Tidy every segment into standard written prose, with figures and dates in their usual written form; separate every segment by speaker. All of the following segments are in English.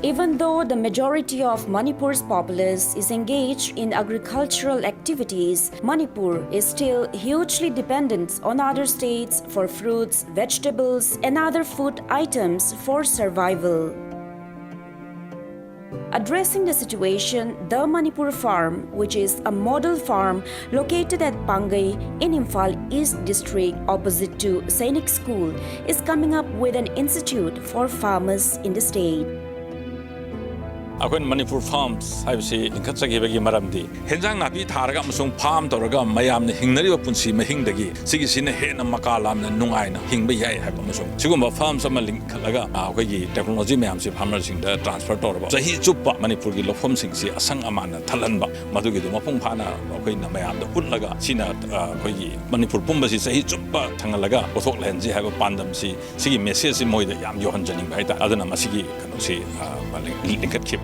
Speaker 1: Even though the majority of Manipur's populace is engaged in agricultural activities, Manipur is still hugely dependent on other states for fruits, vegetables, and other food items for survival. Addressing the situation, the Manipur Farm, which is a model farm located at Pangai in Imphal East District opposite to Sainik School, is coming up with an institute for farmers in the state.
Speaker 2: Our Manipur Farms have seen in Katsaki Maramdi. Henjang Napi Targa Musung Palm Toraga, Mayam, Hingnari Punsi, Mahingdagi, Sigisin, Hen and Makalam, and Nungaina, Hingbe have Musung. Suguma Farms are Malink Kalaga, Awagi, technology mams, hammers in the transfer Toraba. So he chupa Manipur Lofum Singsi, Asang Amana, Talanba, Madugi, Mapumpana, Okina Mayam, the Putlaga, Sina, Kogi, Manipur Pumbasi, he chupa, Tangalaga, Otoklanzi have a pandam, see, Messias in Moida, Yam Johan Janing Baita, Adana Masigi, Kanosi, Lincoln Kip.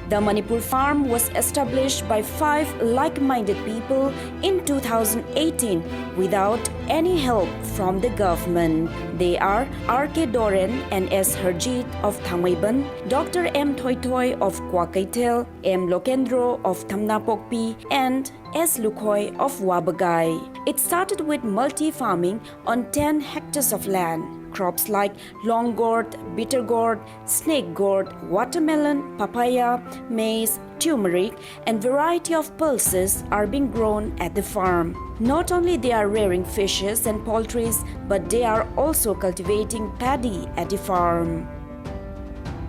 Speaker 1: The Manipur Farm was established by 5 like-minded people in 2018 without any help from the government. They are R.K. Doren and S. Harjit of Thangwaiban, Dr. M. Thoy of Kwakaitel, M. Lokendro of Thamnapokpi, and S. Lukhoy of Wabagay. It started with multi-farming on 10 hectares of land. Crops like long gourd, bitter gourd, snake gourd, watermelon, papaya, maize, turmeric, and variety of pulses are being grown at the farm. Not only they are rearing fishes and poultries, but they are also cultivating paddy at the farm.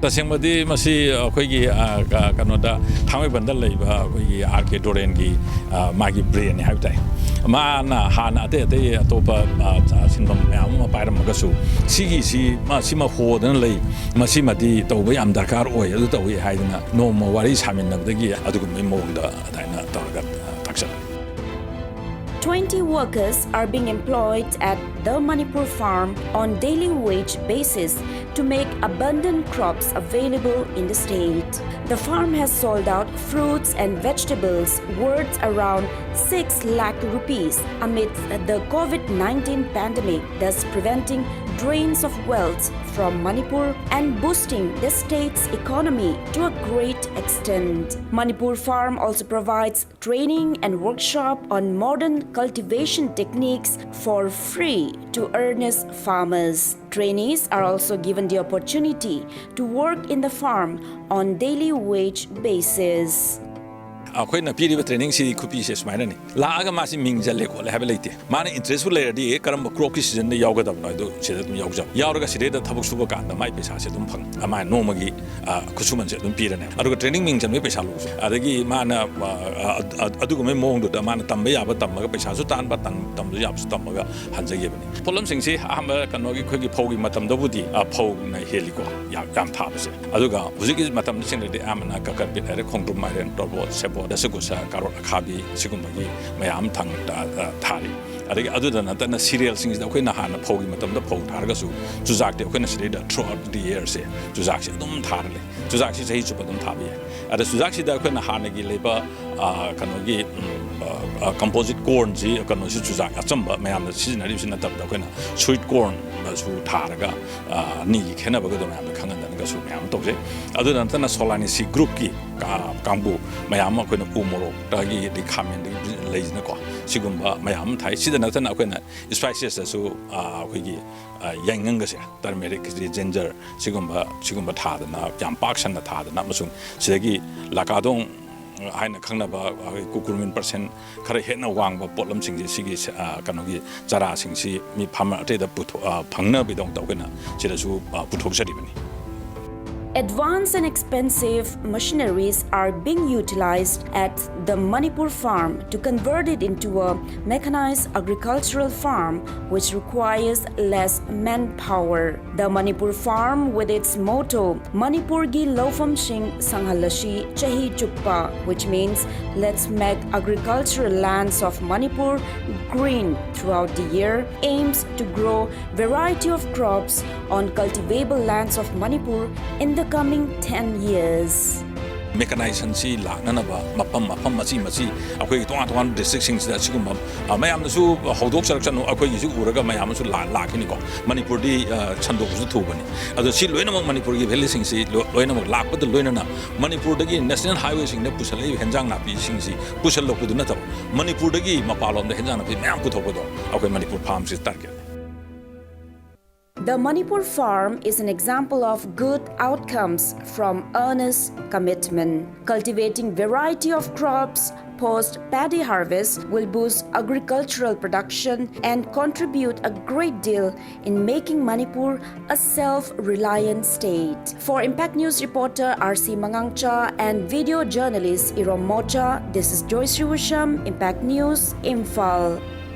Speaker 2: Tasingmadi Masi Kogi Kanoda, Tangwaiban Labor, R.K. Dorengi, Magi Brain Habitat. Mana Hana de Topa Sindom Paramagasu, Sigi, Masima Hord and Lay, Masima di Tobayam Dakar oil, the way hiding no more worries having of the gear, Adugumimo, the Dina Target Taxa.
Speaker 1: 20 workers are being employed at the Manipur Farm on daily wage basis to make abundant crops available in the state. The farm has sold out fruits and vegetables worth around 6 lakh rupees amidst the COVID-19 pandemic, thus preventing drains of wealth from Manipur and boosting the state's economy to a great extent. Manipur Farm also provides training and workshop on modern cultivation techniques for free to earnest farmers. Trainees are also given the opportunity to work in the farm on daily wage basis.
Speaker 2: Akwai piriba training si kupi se smaina ni laaga masi mingja le ko le have leite mana interest le di karam crop ki season ne yawga da no do se dum yawja yawra sire da thabuk suba kan da mai pesa se dum phang ama no magi kusuman se dum pirane aduga training mingja me pesa lu adagi mana aduga me mong do da mana tambe ya ba tamma ga pesa su tan ba tam du yap su tamma ga hanja ge bani problem sing si amba kano gi khogi phogi matam da budi phog na heli ko yam tha ba se aduga hujiki matam sing de amana ka ka bit are khongrum mai ren to bo se the Segusa, Karot Akabi, Sigumagi, Mayam Tang Tari. Other than that, the cereal things that we Hana Pogi Matam the Po Targasu, Juzak, the Quenisida throughout the years, Juzaki, Dum Tarli, Juzaki H. Padum Tabi. At the Suzaki, the Quenahanagi labor, Kanogi, composite corn, Kanosi Juzak, Atsamba, Mayam, the season in the Quena, sweet corn, Basu Targa, Ni, Kenabagadam, the Kangan and Gasu Mayam Toge. Other than Tana Solani Gruki, Kambu, Mayama, Quena Umoro, Dagi, the Kamen, the Lazinako, Sigumba, Mayam, Tai, Sidanatan, Aquena, spices as so, Wigi, Yangangas, turmeric, ginger, Sigumba, Tadana, Jam Parks and the Tadana, Namasum, Segi, Lakadong. Haina Kanaba, Kukumin percent, Karahena Wang, but Bottom Sing Sigis, Kanogi, Zara Sing Si, Mi Pama, the Pangna Bidong Tokena, Chilasu, Putok Sedimani.
Speaker 1: Advanced and expensive machineries are being utilized at the Manipur Farm to convert it into a mechanized agricultural farm which requires less manpower. The Manipur Farm, with its motto, Manipur gi Lofam Sing Sanghalashi Chahi Chukpa, which means let's make agricultural lands of Manipur green throughout the year, aims to grow variety of crops on cultivable lands of Manipur in the coming 10 years.
Speaker 2: ꯃꯦꯀꯅꯥꯏꯖꯦꯁꯟꯁꯤ ꯂꯥꯛꯅꯅꯕ ꯃꯐꯝ ꯃꯆꯤ ꯑꯩꯈꯣꯏꯒꯤ ꯇꯣꯉꯥꯟ ꯗꯤꯁꯇ꯭ꯔꯤꯛꯁꯤꯡꯁꯤꯗ ꯑꯁꯤꯒꯨꯝꯕ ꯃꯌꯥꯝꯅꯁꯨ ꯍꯧꯗꯣꯛꯆꯔꯛꯁꯅꯨ ꯑꯩꯈꯣꯏꯒꯤꯁꯨ ꯎꯔꯒ ꯃꯌꯥꯝꯅꯁꯨ ꯂꯥꯛꯈꯤꯅꯤꯀꯣ ꯃꯅꯤꯄꯨꯔꯗꯤ ꯁꯟꯗꯣꯛꯄꯁꯨ ꯊꯨꯕꯅꯤ ꯑꯗꯣ ꯁꯤ ꯂꯣꯏꯅꯃꯛ ꯃꯅꯤꯄꯨꯔꯒꯤ ꯚꯦꯂꯤꯁꯤꯡꯁꯤ ꯂꯣꯏꯅꯃꯛ ꯂꯥꯛꯄꯗ ꯂꯣꯏꯅꯅ ꯃꯅꯤꯄꯨꯔꯗꯒꯤ ꯅꯦꯁꯅꯦꯜ ꯍꯥꯏꯋꯦꯁꯤꯡꯗ ꯄꯨꯁꯜꯂꯛꯏꯕ ꯍꯦꯟꯖꯥꯡ ꯅꯥꯄꯤꯁꯤꯡꯁꯤ ꯄꯨꯁꯜꯂꯛꯄꯗꯨ ꯅꯠꯇꯕ ꯃꯅꯤꯄꯨꯔꯗꯒꯤ ꯃꯄꯥꯟꯂꯣꯝꯗ ꯍꯦꯟꯖꯥꯡ ꯅꯥꯄꯤ ꯃꯌꯥꯝ ꯄꯨꯊꯣꯛꯄꯗꯣ ꯑꯩꯈꯣꯏ ꯃꯅꯤꯄꯨꯔ ꯐꯥꯔꯝꯁꯤ target.
Speaker 1: The Manipur Farm is an example of good outcomes from earnest commitment. Cultivating variety of crops post-paddy harvest will boost agricultural production and contribute a great deal in making Manipur a self-reliant state. For Impact News reporter R.C. Mangangcha and video journalist Irom Mocha, this is Joyce Riwusham, Impact News, Imphal.